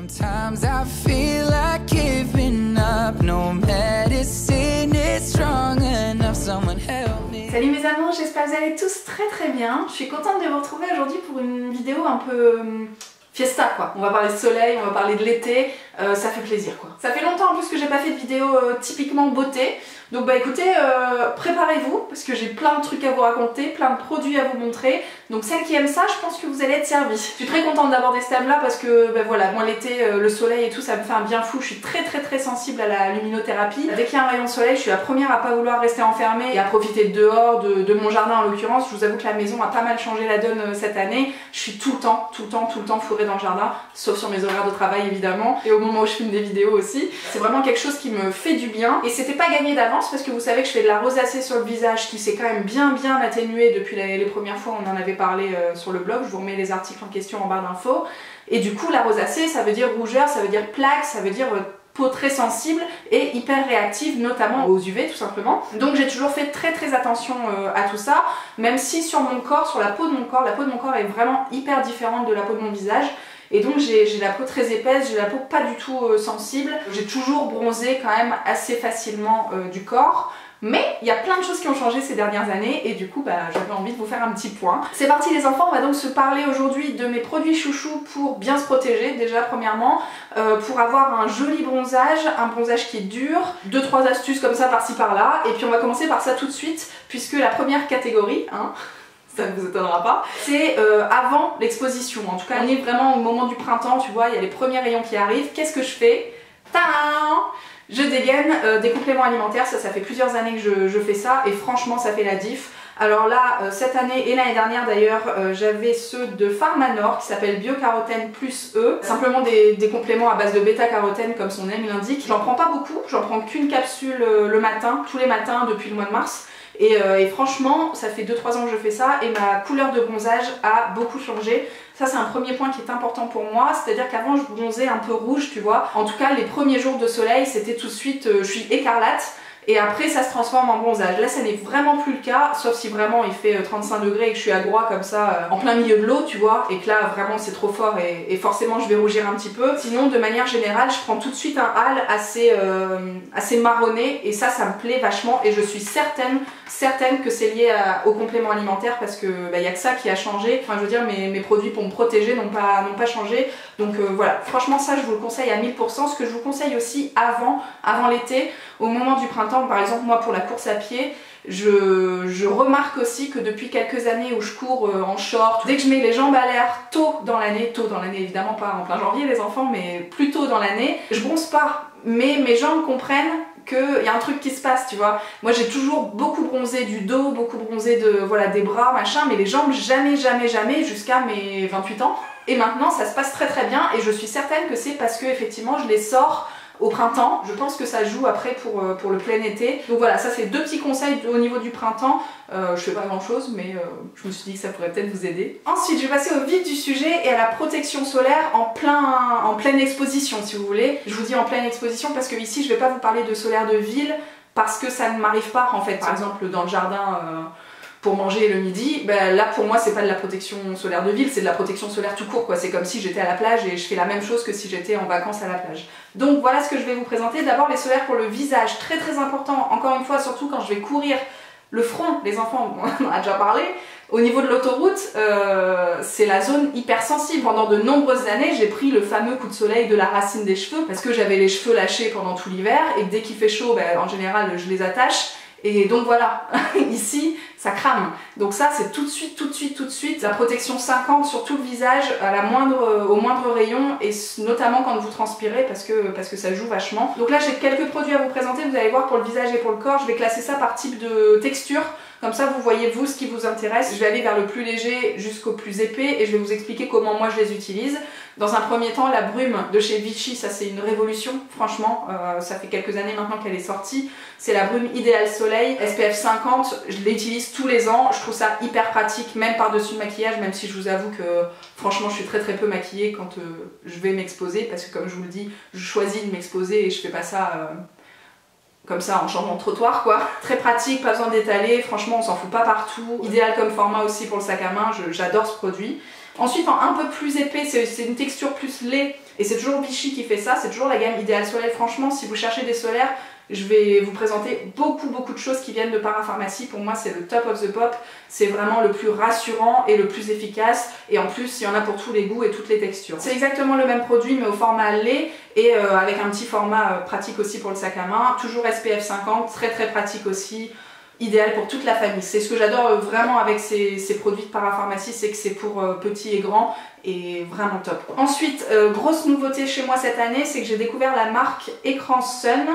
Sometimes I feel like giving up. No medicine is strong enough. Someone help me. Salut mes amours, j'espère que vous allez tous très bien. Je suis contente de vous retrouver aujourd'hui pour une vidéo un peu fiesta quoi. On va parler de soleil, on va parler de l'été, ça fait plaisir quoi. Ça fait longtemps en plus que j'ai pas fait de vidéo typiquement beauté. Donc bah écoutez, préparez-vous parce que j'ai plein de trucs à vous raconter, plein de produits à vous montrer. Donc celles qui aiment ça, je pense que vous allez être servis. Je suis très contente d'aborder ce thème là parce que bah voilà, moi l'été, le soleil et tout, ça me fait un bien fou. Je suis très sensible à la luminothérapie. Dès qu'il y a un rayon de soleil, je suis la première à pas vouloir rester enfermée et à profiter de dehors, de mon jardin en l'occurrence. Je vous avoue que la maison a pas mal changé la donne cette année. Je suis tout le temps fourrée dans le jardin, sauf sur mes horaires de travail évidemment et au moment où je filme des vidéos aussi. C'est vraiment quelque chose qui me fait du bien et c'était pas gagné d'avance parce que vous savez que je fais de la rosacée sur le visage qui s'est quand même bien atténuée depuis les premières fois on en avait parlé sur le blog. Je vous remets les articles en question en barre d'infos. Et du coup la rosacée ça veut dire rougeur, ça veut dire plaque, ça veut dire peau très sensible et hyper réactive notamment aux UV tout simplement. Donc j'ai toujours fait très attention à tout ça, même si sur mon corps, sur la peau de mon corps est vraiment hyper différente de la peau de mon visage. Et donc j'ai la peau très épaisse, j'ai la peau pas du tout sensible. J'ai toujours bronzé quand même assez facilement du corps. Mais il y a plein de choses qui ont changé ces dernières années et du coup bah, j'avais envie de vous faire un petit point. C'est parti les enfants, on va donc se parler aujourd'hui de mes produits chouchous pour bien se protéger déjà premièrement, pour avoir un joli bronzage, un bronzage qui est dur, 2-3 astuces comme ça par-ci par-là et puis on va commencer par ça tout de suite puisque la première catégorie, hein, ça ne vous étonnera pas, c'est avant l'exposition. En tout cas on est vraiment au moment du printemps, tu vois, il y a les premiers rayons qui arrivent. Qu'est-ce que je fais? Tadam! Je dégaine des compléments alimentaires, ça fait plusieurs années que je fais ça et franchement ça fait la diff. Alors là, cette année et l'année dernière d'ailleurs, j'avais ceux de Pharmanor qui s'appellent Biocarotène plus E. Simplement des compléments à base de bêta-carotène comme son nom l'indique. J'en prends pas beaucoup, j'en prends qu'une capsule le matin, tous les matins depuis le mois de mars. Et franchement, ça fait 2-3 ans que je fais ça et ma couleur de bronzage a beaucoup changé. Ça c'est un premier point qui est important pour moi, c'est-à-dire qu'avant je bronzais un peu rouge, tu vois. En tout cas les premiers jours de soleil c'était tout de suite, je suis écarlate. Et après ça se transforme en bronzage. Là ça n'est vraiment plus le cas, sauf si vraiment il fait 35 degrés et que je suis à Groix comme ça en plein milieu de l'eau tu vois, et que là vraiment c'est trop fort et forcément je vais rougir un petit peu. Sinon de manière générale je prends tout de suite un hâle assez marronné et ça me plaît vachement et je suis certaine que c'est lié aux compléments alimentaires parce que bah, y a que ça qui a changé. Enfin je veux dire mes produits pour me protéger n'ont pas changé. Donc voilà, franchement ça je vous le conseille à 1000%. Ce que je vous conseille aussi avant l'été, au moment du printemps, par exemple moi pour la course à pied, je remarque aussi que depuis quelques années où je cours en short, dès que je mets les jambes à l'air tôt dans l'année évidemment pas en plein janvier les enfants, mais plus tôt dans l'année, je bronze pas, mais mes jambes comprennent qu'il y a un truc qui se passe, tu vois. Moi j'ai toujours beaucoup bronzé du dos, beaucoup bronzé voilà, des bras, machin, mais les jambes jamais jusqu'à mes 28 ans. Et maintenant ça se passe très bien et je suis certaine que c'est parce que effectivement je les sors au printemps. Je pense que ça joue après pour le plein été. Donc voilà, ça c'est 2 petits conseils au niveau du printemps. Je fais pas grand chose mais je me suis dit que ça pourrait peut-être vous aider. Ensuite je vais passer au vif du sujet et à la protection solaire en pleine exposition si vous voulez. Je vous dis en pleine exposition parce que ici je vais pas vous parler de solaire de ville parce que ça ne m'arrive pas en fait. Par exemple dans le jardin pour manger le midi, ben là pour moi c'est pas de la protection solaire de ville, c'est de la protection solaire tout court quoi. C'est comme si j'étais à la plage et je fais la même chose que si j'étais en vacances à la plage. Donc voilà ce que je vais vous présenter. D'abord les solaires pour le visage, très important, encore une fois surtout quand je vais courir le front, les enfants on en a déjà parlé. Au niveau de l'autoroute, c'est la zone hypersensible. Pendant de nombreuses années, j'ai pris le fameux coup de soleil de la racine des cheveux parce que j'avais les cheveux lâchés pendant tout l'hiver et dès qu'il fait chaud, ben, en général je les attache. Et donc voilà, ici ça crame. Donc ça c'est tout de suite la protection 50 sur tout le visage au moindre rayon et notamment quand vous transpirez parce que ça joue vachement. Donc là j'ai quelques produits à vous présenter, vous allez voir pour le visage et pour le corps. Je vais classer ça par type de texture. Comme ça vous voyez vous ce qui vous intéresse. Je vais aller vers le plus léger jusqu'au plus épais et je vais vous expliquer comment moi je les utilise. Dans un premier temps la brume de chez Vichy, ça c'est une révolution franchement, ça fait quelques années maintenant qu'elle est sortie. C'est la brume Idéal Soleil, SPF 50, je l'utilise tous les ans, je trouve ça hyper pratique même par-dessus le maquillage, même si je vous avoue que franchement je suis très peu maquillée quand je vais m'exposer parce que comme je vous le dis, je choisis de m'exposer et je fais pas ça comme ça en changeant de trottoir quoi. Très pratique, pas besoin d'étaler, franchement on s'en fout pas partout. Idéal comme format aussi pour le sac à main, j'adore ce produit. Ensuite en un peu plus épais, c'est une texture plus lait, et c'est toujours Vichy qui fait ça, c'est toujours la gamme Idéal Soleil. Franchement, si vous cherchez des solaires, je vais vous présenter beaucoup de choses qui viennent de Parapharmacie. Pour moi, c'est le top of the pop, c'est vraiment le plus rassurant et le plus efficace, et en plus il y en a pour tous les goûts et toutes les textures. C'est exactement le même produit mais au format lait et avec un petit format pratique aussi pour le sac à main, toujours SPF 50, très pratique aussi, idéal pour toute la famille. C'est ce que j'adore vraiment avec ces produits de Parapharmacie, c'est que c'est pour petits et grands et vraiment top. Ensuite, grosse nouveauté chez moi cette année, c'est que j'ai découvert la marque Écran Sun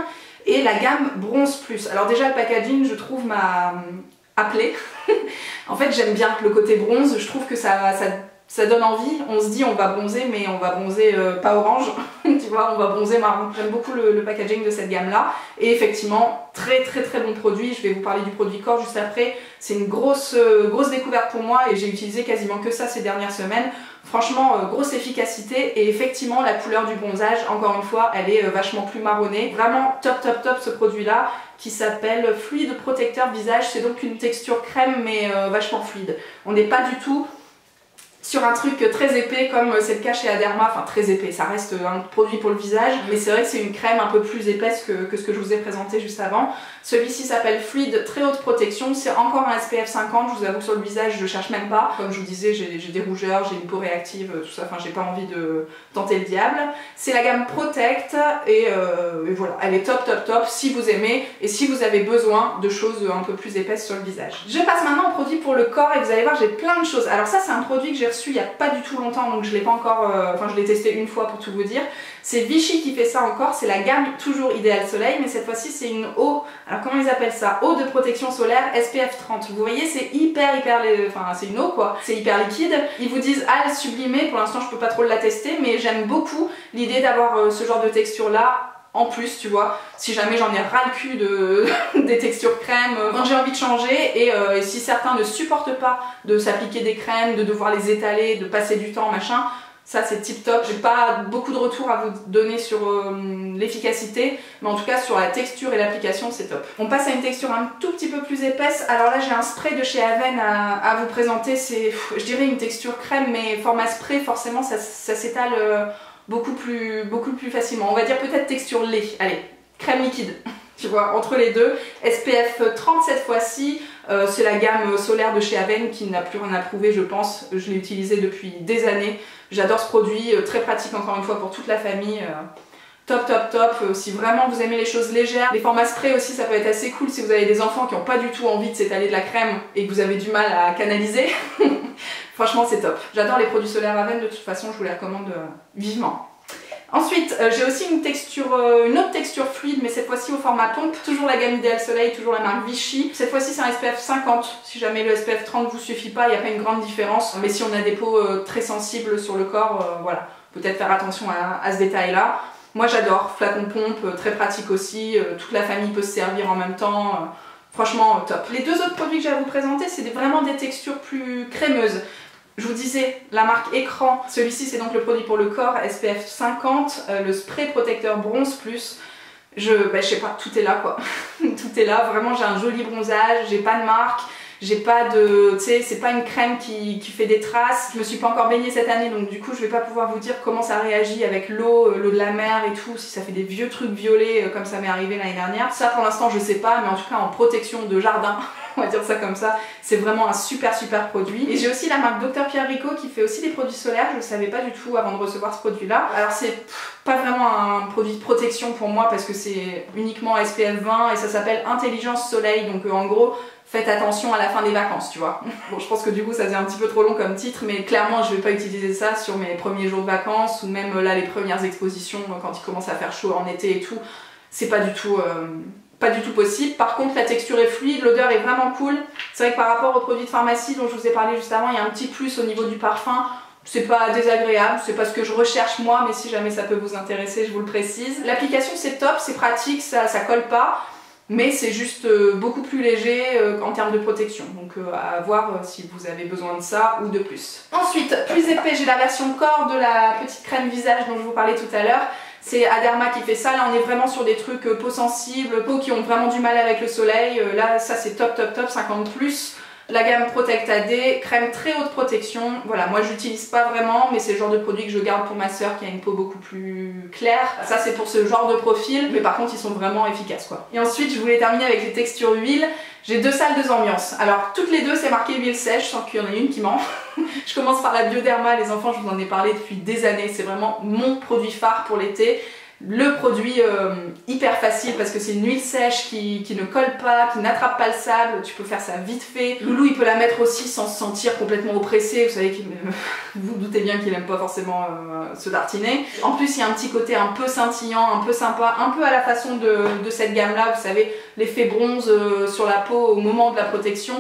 et la gamme Bronze Plus. Alors déjà le packaging je trouve m'a appelé. En fait j'aime bien le côté bronze, je trouve que ça donne envie. On se dit on va bronzer mais on va bronzer pas orange, tu vois, on va bronzer marron. J'aime beaucoup le packaging de cette gamme là et effectivement très bon produit. Je vais vous parler du produit corps juste après. C'est une grosse découverte pour moi et j'ai utilisé quasiment que ça ces dernières semaines. Franchement, grosse efficacité et effectivement la couleur du bronzage, encore une fois, elle est vachement plus marronnée. Vraiment top ce produit là qui s'appelle Fluide Protecteur Visage. C'est donc une texture crème mais vachement fluide. On n'est pas du tout sur un truc très épais comme c'est le cas chez Aderma, enfin très épais, ça reste un produit pour le visage, mais c'est vrai que c'est une crème un peu plus épaisse que ce que je vous ai présenté juste avant. Celui-ci s'appelle Fluide Très Haute Protection, c'est encore un SPF 50, je vous avoue que sur le visage je cherche même pas. Comme je vous disais, j'ai des rougeurs, j'ai une peau réactive, tout ça, enfin j'ai pas envie de tenter le diable. C'est la gamme Protect et voilà, elle est top si vous aimez et si vous avez besoin de choses un peu plus épaisses sur le visage. Je passe maintenant au produit pour le corps et vous allez voir j'ai plein de choses. Alors ça c'est un produit que j'ai reçu il n'y a pas du tout longtemps donc je l'ai pas encore, enfin je l'ai testé une fois pour tout vous dire. C'est Vichy qui fait ça encore, c'est la gamme toujours Idéal Soleil mais cette fois-ci c'est une eau, alors comment ils appellent ça? Eau de protection solaire SPF 30. Vous voyez c'est enfin c'est une eau quoi, c'est hyper liquide. Ils vous disent à sublimée, pour l'instant je peux pas trop la tester mais j'aime beaucoup l'idée d'avoir ce genre de texture là. En plus, tu vois, si jamais j'en ai ras le cul des textures crème, quand j'ai envie de changer et si certains ne supportent pas de s'appliquer des crèmes, de devoir les étaler, de passer du temps, machin, ça c'est tip top. J'ai pas beaucoup de retours à vous donner sur l'efficacité, mais en tout cas sur la texture et l'application c'est top. On passe à une texture un tout petit peu plus épaisse. Alors là j'ai un spray de chez Aven à vous présenter, c'est je dirais une texture crème mais format spray, forcément ça s'étale beaucoup plus facilement. On va dire peut-être texture lait, allez, crème liquide, tu vois, entre les deux. SPF 30 cette fois-ci, c'est la gamme solaire de chez Aven qui n'a plus rien à prouver je pense, je l'ai utilisé depuis des années. J'adore ce produit, très pratique encore une fois pour toute la famille. Top. Si vraiment vous aimez les choses légères, les formats spray aussi ça peut être assez cool si vous avez des enfants qui n'ont pas du tout envie de s'étaler de la crème et que vous avez du mal à canaliser. Franchement c'est top. J'adore les produits solaires Aven, de toute façon je vous les recommande vivement. Ensuite j'ai aussi une autre texture fluide mais cette fois-ci au format pompe, toujours la gamme Idéal Soleil, toujours la marque Vichy. Cette fois-ci c'est un SPF 50, si jamais le SPF 30 vous suffit pas, il n'y a pas une grande différence. Mais si on a des peaux très sensibles sur le corps, voilà, peut-être faire attention à ce détail là. Moi j'adore, flacon pompe, très pratique aussi, toute la famille peut se servir en même temps, franchement top. Les deux autres produits que j'ai à vous présenter c'est vraiment des textures plus crémeuses. Je vous disais, la marque Écran, celui-ci c'est donc le produit pour le corps, SPF 50, le spray protecteur Bronze Plus. Je sais pas, tout est là quoi, tout est là, vraiment j'ai un joli bronzage, j'ai pas de marque. J'ai pas de, tu sais, c'est pas une crème qui fait des traces. Je me suis pas encore baignée cette année donc du coup je vais pas pouvoir vous dire comment ça réagit avec l'eau de la mer et tout, si ça fait des vieux trucs violets comme ça m'est arrivé l'année dernière. Ça pour l'instant je sais pas, mais en tout cas en protection de jardin, on va dire ça comme ça, c'est vraiment un super produit. Et j'ai aussi la marque Dr Pierre Rico qui fait aussi des produits solaires, je le savais pas du tout avant de recevoir ce produit là. Alors c'est pas vraiment un produit de protection pour moi parce que c'est uniquement SPF 20 et ça s'appelle Intelligence Soleil, donc en gros faites attention à la fin des vacances, tu vois. Bon, je pense que du coup ça faisait un petit peu trop long comme titre, mais clairement je vais pas utiliser ça sur mes premiers jours de vacances ou même là les premières expositions quand il commence à faire chaud en été et tout. C'est pas du tout possible. Par contre la texture est fluide, l'odeur est vraiment cool. C'est vrai que par rapport aux produits de pharmacie dont je vous ai parlé juste avant, il y a un petit plus au niveau du parfum. C'est pas désagréable, c'est pas ce que je recherche moi, mais si jamais ça peut vous intéresser, je vous le précise. L'application c'est top, c'est pratique, ça colle pas. Mais c'est juste beaucoup plus léger en termes de protection, donc à voir si vous avez besoin de ça ou de plus. Ensuite, plus épais, j'ai la version corps de la petite crème visage dont je vous parlais tout à l'heure. C'est Aderma qui fait ça, là on est vraiment sur des trucs peau sensible, peau qui ont vraiment du mal avec le soleil. Là ça c'est top, 50+. La gamme Protect AD, crème très haute protection. Voilà, moi j'utilise pas vraiment, mais c'est le genre de produit que je garde pour ma soeur qui a une peau beaucoup plus claire. Ça c'est pour ce genre de profil, mais par contre ils sont vraiment efficaces quoi. Et ensuite je voulais terminer avec les textures huiles. J'ai deux salles, deux ambiances. Alors toutes les deux c'est marqué huile sèche, sauf qu'il y en a une qui ment. Je commence par la Bioderma, les enfants, je vous en ai parlé depuis des années. C'est vraiment mon produit phare pour l'été. Le produit hyper facile parce que c'est une huile sèche qui ne colle pas, qui n'attrape pas le sable, tu peux faire ça vite fait. Loulou il peut la mettre aussi sans se sentir complètement oppressé, vous savez qu'il vous doutez bien qu'il aime pas forcément se tartiner. En plus il y a un petit côté un peu scintillant, un peu sympa, un peu à la façon de cette gamme là, vous savez, l'effet bronze sur la peau au moment de la protection.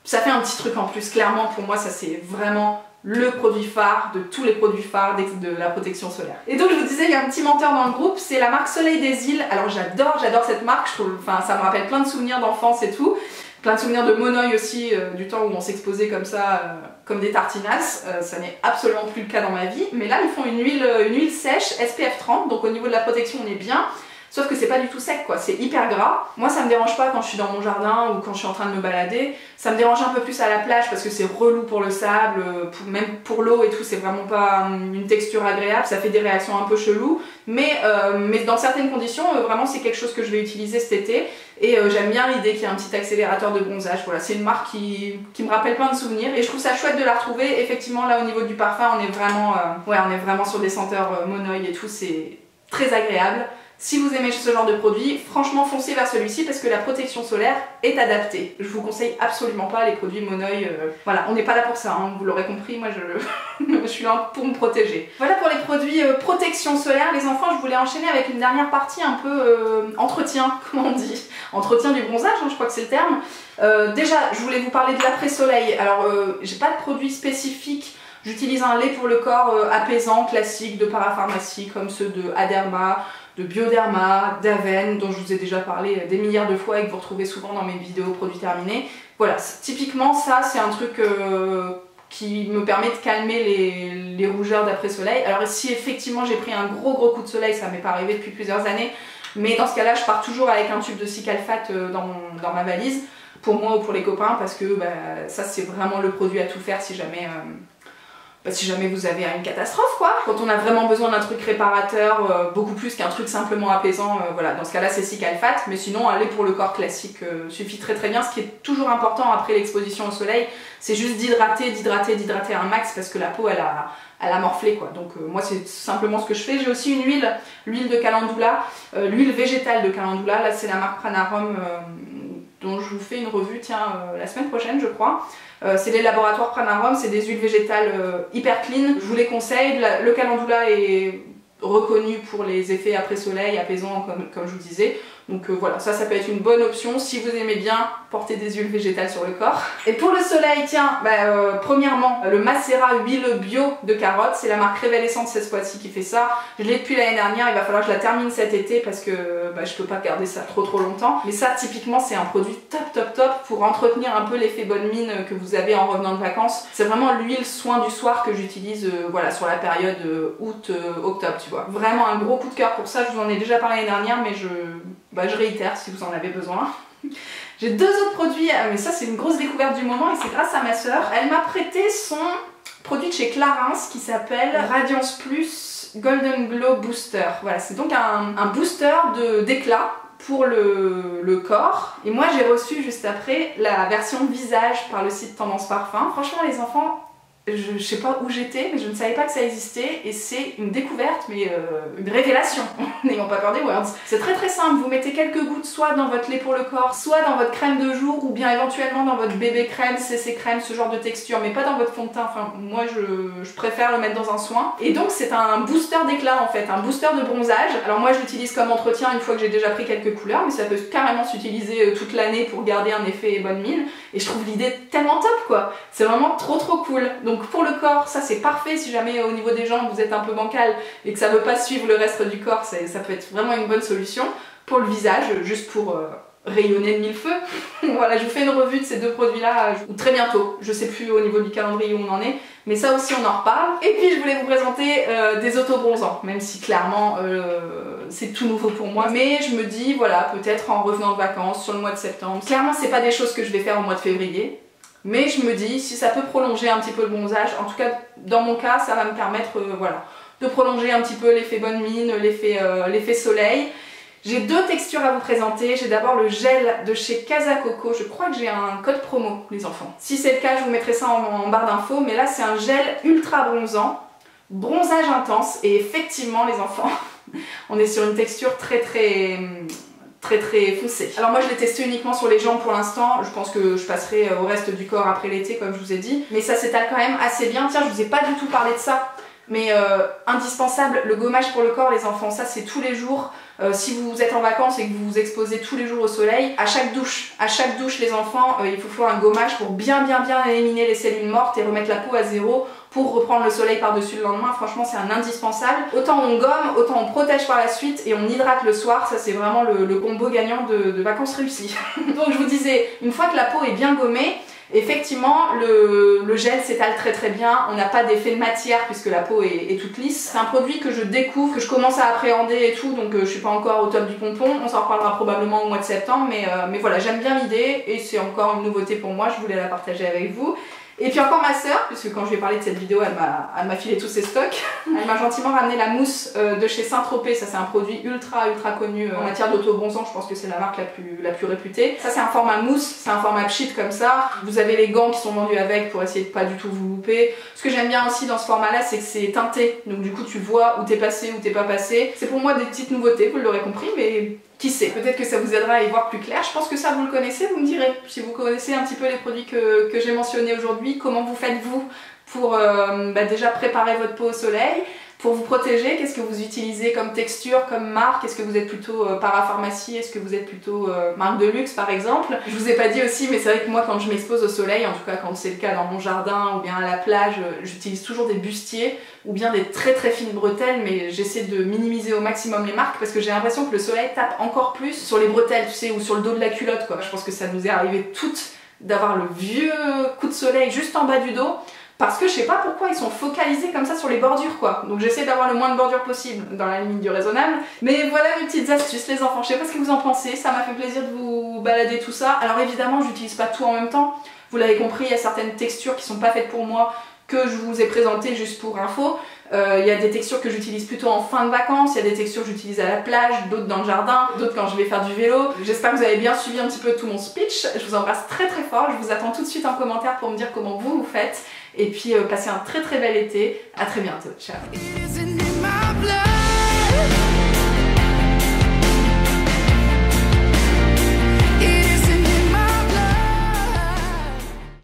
Ça fait un petit truc en plus, clairement pour moi ça c'est vraiment le produit phare de tous les produits phares de la protection solaire. Et donc je vous disais, il y a un petit menteur dans le groupe, c'est la marque Soleil des Îles. Alors j'adore cette marque, je trouve, enfin ça me rappelle plein de souvenirs d'enfance et tout. Plein de souvenirs de Monoï aussi, du temps où on s'exposait comme ça, comme des tartinasses. Ça n'est absolument plus le cas dans ma vie. Mais là ils font une huile sèche SPF 30, donc au niveau de la protection on est bien. Sauf que c'est pas du tout sec quoi, c'est hyper gras. Moi ça me dérange pas quand je suis dans mon jardin ou quand je suis en train de me balader. Ça me dérange un peu plus à la plage parce que c'est relou pour le sable, même pour l'eau et tout, c'est vraiment pas une texture agréable, ça fait des réactions un peu cheloues. Mais dans certaines conditions, vraiment c'est quelque chose que je vais utiliser cet été. Et j'aime bien l'idée qu'il y ait un petit accélérateur de bronzage. Voilà, c'est une marque qui me rappelle plein de souvenirs et je trouve ça chouette de la retrouver. Effectivement là au niveau du parfum on est vraiment sur des senteurs Monoï et tout, c'est très agréable. Si vous aimez ce genre de produit, franchement foncez vers celui-ci parce que la protection solaire est adaptée. Je vous conseille absolument pas les produits Monoï. Voilà, on n'est pas là pour ça, hein, vous l'aurez compris, moi je suis là pour me protéger. Voilà pour les produits protection solaire. Les enfants, je voulais enchaîner avec une dernière partie un peu entretien, comment on dit, entretien du bronzage, hein, je crois que c'est le terme. Déjà, je voulais vous parler de l'après-soleil. Alors, j'ai pas de produit spécifique. J'utilise un lait pour le corps apaisant, classique, de parapharmacie, comme ceux de Aderma, de Bioderma, d'Aven, dont je vous ai déjà parlé des milliards de fois et que vous retrouvez souvent dans mes vidéos produits terminés. Voilà, typiquement ça c'est un truc qui me permet de calmer les rougeurs d'après-soleil. Alors si effectivement j'ai pris un gros coup de soleil, ça m'est pas arrivé depuis plusieurs années, mais dans ce cas-là je pars toujours avec un tube de Cicalfate dans ma valise, pour moi ou pour les copains, parce que ça c'est vraiment le produit à tout faire si jamais... si jamais vous avez une catastrophe quoi, quand on a vraiment besoin d'un truc réparateur, beaucoup plus qu'un truc simplement apaisant, voilà, dans ce cas là c'est Cicalfate, mais sinon aller pour le corps classique suffit très bien. Ce qui est toujours important après l'exposition au soleil, c'est juste d'hydrater un max parce que la peau elle a morflé quoi, donc moi c'est simplement ce que je fais. J'ai aussi une l'huile de Calendula, l'huile végétale de Calendula, là c'est la marque Pranarum dont je vous fais une revue, tiens, la semaine prochaine je crois. C'est les laboratoires Pranarum, c'est des huiles végétales hyper clean, je vous les conseille. Le Calendula est reconnu pour les effets après soleil, apaisants comme je vous disais. Donc voilà, ça peut être une bonne option si vous aimez bien porter des huiles végétales sur le corps. Et pour le soleil, tiens, premièrement, le Macera huile bio de carotte, c'est la marque Révélessante cette fois-ci qui fait ça. Je l'ai depuis l'année dernière, il va falloir que je la termine cet été parce que je peux pas garder ça trop longtemps. Mais ça, typiquement, c'est un produit top pour entretenir un peu l'effet bonne mine que vous avez en revenant de vacances. C'est vraiment l'huile soin du soir que j'utilise voilà, sur la période août-octobre, tu vois. Vraiment un gros coup de cœur pour ça, je vous en ai déjà parlé l'année dernière, mais je réitère si vous en avez besoin. J'ai deux autres produits, mais ça c'est une grosse découverte du moment et c'est grâce à ma soeur. Elle m'a prêté son produit de chez Clarins qui s'appelle Radiance Plus Golden Glow Booster. Voilà, c'est donc un booster d'éclat pour le corps. Et moi j'ai reçu juste après la version visage par le site Tendance Parfum. Franchement les enfants, je sais pas où j'étais, mais je ne savais pas que ça existait et c'est une découverte, mais une révélation, n'ayons pas peur des words. C'est très simple, vous mettez quelques gouttes soit dans votre lait pour le corps, soit dans votre crème de jour ou bien éventuellement dans votre bébé crème, CC crème, ce genre de texture, mais pas dans votre fond de teint. Enfin moi je préfère le mettre dans un soin. Et donc c'est un booster d'éclat en fait, un booster de bronzage. Alors moi je l'utilise comme entretien une fois que j'ai déjà pris quelques couleurs, mais ça peut carrément s'utiliser toute l'année pour garder un effet bonne mine. Et je trouve l'idée tellement top quoi, c'est vraiment trop cool. Donc pour le corps, ça c'est parfait si jamais au niveau des jambes vous êtes un peu bancal et que ça ne veut pas suivre le reste du corps, ça peut être vraiment une bonne solution. Pour le visage, juste pour rayonner de mille feux. Voilà, je vous fais une revue de ces deux produits là très bientôt. Je sais plus au niveau du calendrier où on en est, mais ça aussi on en reparle. Et puis je voulais vous présenter des autobronzants, même si clairement c'est tout nouveau pour moi. Mais je me dis voilà, peut-être en revenant de vacances sur le mois de septembre. Clairement c'est pas des choses que je vais faire au mois de février. Mais je me dis, si ça peut prolonger un petit peu le bronzage, en tout cas dans mon cas, ça va me permettre voilà, de prolonger un petit peu l'effet bonne mine, l'effet soleil. J'ai deux textures à vous présenter. J'ai d'abord le gel de chez Casa Coco. Je crois que j'ai un code promo, les enfants. Si c'est le cas, je vous mettrai ça en barre d'infos. Mais là, c'est un gel ultra bronzant, bronzage intense. Et effectivement, les enfants, on est sur une texture très foncée. Alors moi, je l'ai testé uniquement sur les jambes pour l'instant. Je pense que je passerai au reste du corps après l'été, comme je vous ai dit. Mais ça s'étale quand même assez bien. Tiens, je vous ai pas du tout parlé de ça. Mais indispensable, le gommage pour le corps, les enfants, ça c'est tous les jours. Si vous êtes en vacances et que vous vous exposez tous les jours au soleil, à chaque douche les enfants, il faut faire un gommage pour bien éliminer les cellules mortes et remettre la peau à zéro pour reprendre le soleil par-dessus le lendemain. Franchement, c'est un indispensable. Autant on gomme, autant on protège par la suite et on hydrate le soir. Ça, c'est vraiment le combo gagnant de vacances réussies. Donc je vous disais, une fois que la peau est bien gommée, effectivement, le gel s'étale très bien, on n'a pas d'effet de matière puisque la peau est toute lisse. C'est un produit que je découvre, que je commence à appréhender et tout, donc je suis pas encore au top du pompon. On s'en reparlera probablement au mois de septembre, mais voilà, j'aime bien l'idée et c'est encore une nouveauté pour moi, je voulais la partager avec vous. Et puis encore ma soeur, puisque quand je lui ai parlé de cette vidéo, elle m'a filé tous ses stocks. Elle m'a gentiment ramené la mousse de chez Saint-Tropez. Ça, c'est un produit ultra connu en matière d'auto-bronzant. Je pense que c'est la marque la plus réputée. Ça, c'est un format mousse, c'est un format pchit comme ça. Vous avez les gants qui sont vendus avec pour essayer de pas du tout vous louper. Ce que j'aime bien aussi dans ce format-là, c'est que c'est teinté. Donc du coup, tu vois où t'es passé, où t'es pas passé. C'est pour moi des petites nouveautés, vous l'aurez compris, mais qui sait, peut-être que ça vous aidera à y voir plus clair. Je pense que ça, vous le connaissez, vous me direz. Si vous connaissez un petit peu les produits que j'ai mentionnés aujourd'hui, comment vous faites-vous pour déjà préparer votre peau au soleil, pour vous protéger, qu'est-ce que vous utilisez comme texture, comme marque, est-ce que vous êtes plutôt parapharmacie, est-ce que vous êtes plutôt marque de luxe par exemple. Je vous ai pas dit aussi, mais c'est vrai que moi quand je m'expose au soleil, en tout cas quand c'est le cas dans mon jardin ou bien à la plage, j'utilise toujours des bustiers ou bien des très fines bretelles, mais j'essaie de minimiser au maximum les marques parce que j'ai l'impression que le soleil tape encore plus sur les bretelles, tu sais, ou sur le dos de la culotte quoi. Je pense que ça nous est arrivé toutes d'avoir le vieux coup de soleil juste en bas du dos. Parce que je sais pas pourquoi ils sont focalisés comme ça sur les bordures quoi. Donc j'essaie d'avoir le moins de bordures possible dans la limite du raisonnable. Mais voilà mes petites astuces les enfants, je sais pas ce que vous en pensez, ça m'a fait plaisir de vous balader tout ça. Alors évidemment j'utilise pas tout en même temps, vous l'avez compris, il y a certaines textures qui sont pas faites pour moi que je vous ai présentées juste pour info. Il y a des textures que j'utilise plutôt en fin de vacances, il y a des textures que j'utilise à la plage, d'autres dans le jardin, d'autres quand je vais faire du vélo. J'espère que vous avez bien suivi un petit peu tout mon speech. Je vous embrasse très fort, je vous attends tout de suite en commentaire pour me dire comment vous faites. Et puis passez un très bel été. À très bientôt. Ciao.